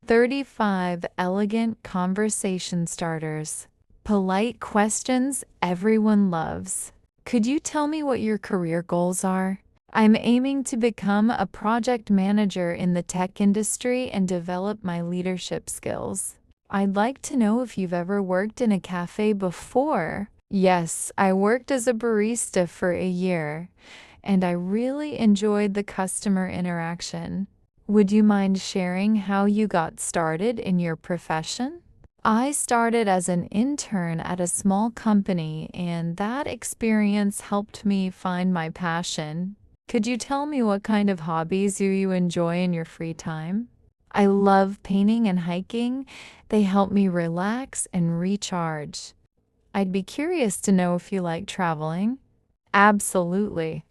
35 elegant conversation starters. Polite questions everyone loves. Could you tell me what your career goals are? I'm aiming to become a project manager in the tech industry and develop my leadership skills. I'd like to know if you've ever worked in a cafe before. Yes, I worked as a barista for a year, and I really enjoyed the customer interaction. Would you mind sharing how you got started in your profession? I started as an intern at a small company, and that experience helped me find my passion. Could you tell me what kind of hobbies you enjoy in your free time? I love painting and hiking. They help me relax and recharge. I'd be curious to know if you like traveling. Absolutely.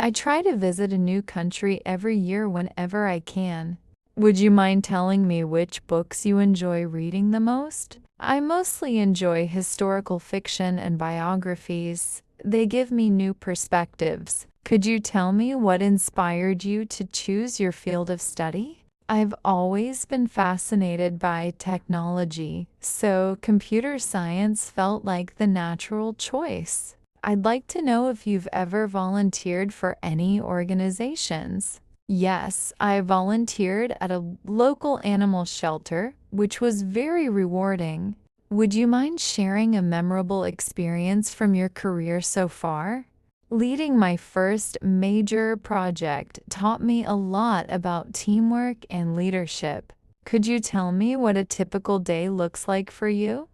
I try to visit a new country every year whenever I can. Would you mind telling me which books you enjoy reading the most? I mostly enjoy historical fiction and biographies. They give me new perspectives. Could you tell me what inspired you to choose your field of study? I've always been fascinated by technology, so computer science felt like the natural choice. I'd like to know if you've ever volunteered for any organizations. Yes, I volunteered at a local animal shelter, which was very rewarding. Would you mind sharing a memorable experience from your career so far? Leading my first major project taught me a lot about teamwork and leadership. Could you tell me what a typical day looks like for you?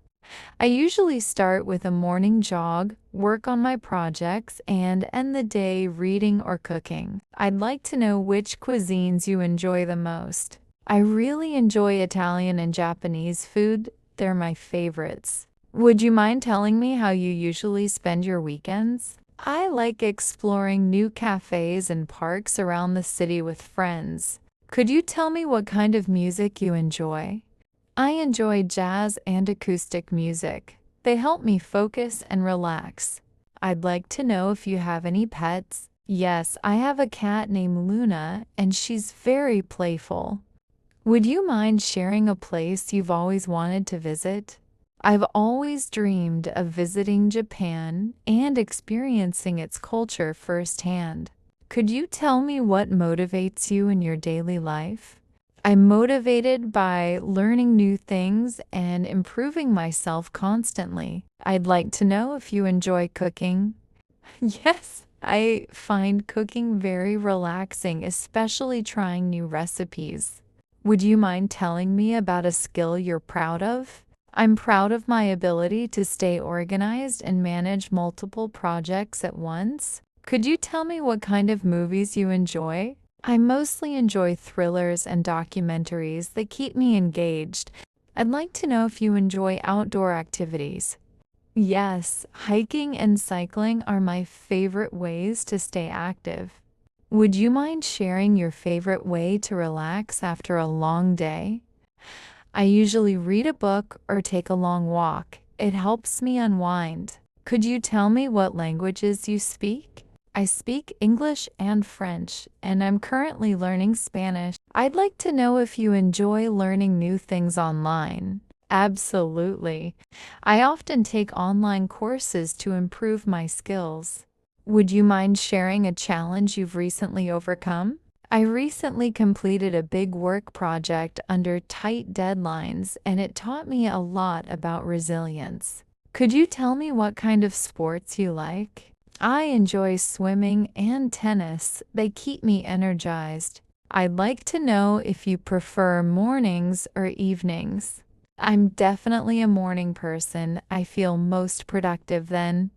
I usually start with a morning jog, work on my projects, and end the day reading or cooking. I'd like to know which cuisines you enjoy the most. I really enjoy Italian and Japanese food. They're my favorites. Would you mind telling me how you usually spend your weekends? I like exploring new cafes and parks around the city with friends. Could you tell me what kind of music you enjoy? I enjoy jazz and acoustic music. They help me focus and relax. I'd like to know if you have any pets. Yes, I have a cat named Luna, and she's very playful. Would you mind sharing a place you've always wanted to visit? I've always dreamed of visiting Japan and experiencing its culture firsthand. Could you tell me what motivates you in your daily life? I'm motivated by learning new things and improving myself constantly. I'd like to know if you enjoy cooking. Yes, I find cooking very relaxing, especially trying new recipes. Would you mind telling me about a skill you're proud of? I'm proud of my ability to stay organized and manage multiple projects at once. Could you tell me what kind of movies you enjoy? I mostly enjoy thrillers and documentaries that keep me engaged. I'd like to know if you enjoy outdoor activities. Yes, hiking and cycling are my favorite ways to stay active. Would you mind sharing your favorite way to relax after a long day? I usually read a book or take a long walk. It helps me unwind. Could you tell me what languages you speak? I speak English and French, and I'm currently learning Spanish. I'd like to know if you enjoy learning new things online. Absolutely. I often take online courses to improve my skills. Would you mind sharing a challenge you've recently overcome? I recently completed a big work project under tight deadlines, and it taught me a lot about resilience. Could you tell me what kind of sports you like? I enjoy swimming and tennis. They keep me energized. I'd like to know if you prefer mornings or evenings. I'm definitely a morning person. I feel most productive then.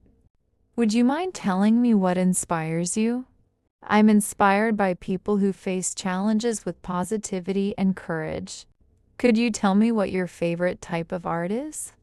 Would you mind telling me what inspires you? I'm inspired by people who face challenges with positivity and courage. Could you tell me what your favorite type of art is?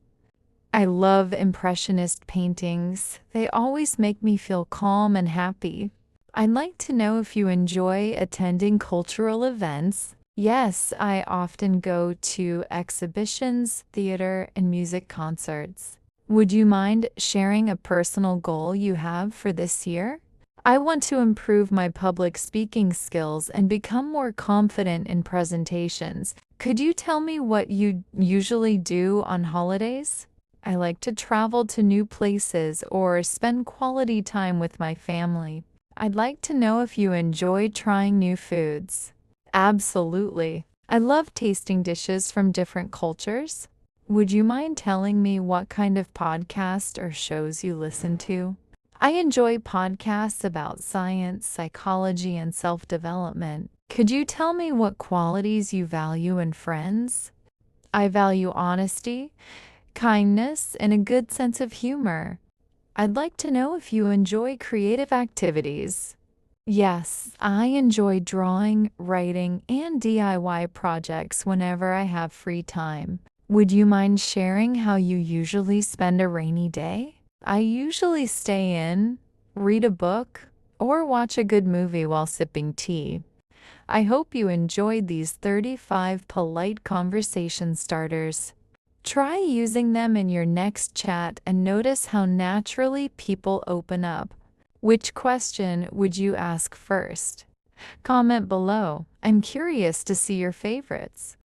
I love impressionist paintings. They always make me feel calm and happy. I'd like to know if you enjoy attending cultural events. Yes, I often go to exhibitions, theater, and music concerts. Would you mind sharing a personal goal you have for this year? I want to improve my public speaking skills and become more confident in presentations. Could you tell me what you usually do on holidays? I like to travel to new places or spend quality time with my family. I'd like to know if you enjoy trying new foods. Absolutely. I love tasting dishes from different cultures. Would you mind telling me what kind of podcasts or shows you listen to? I enjoy podcasts about science, psychology, and self development. Could you tell me what qualities you value in friends? I value honesty, kindness, and a good sense of humor. I'd like to know if you enjoy creative activities. Yes, I enjoy drawing, writing, and DIY projects whenever I have free time. Would you mind sharing how you usually spend a rainy day? I usually stay in, read a book, or watch a good movie while sipping tea. I hope you enjoyed these 35 polite conversation starters. Try using them in your next chat and notice how naturally people open up. Which question would you ask first? Comment below. I'm curious to see your favorites.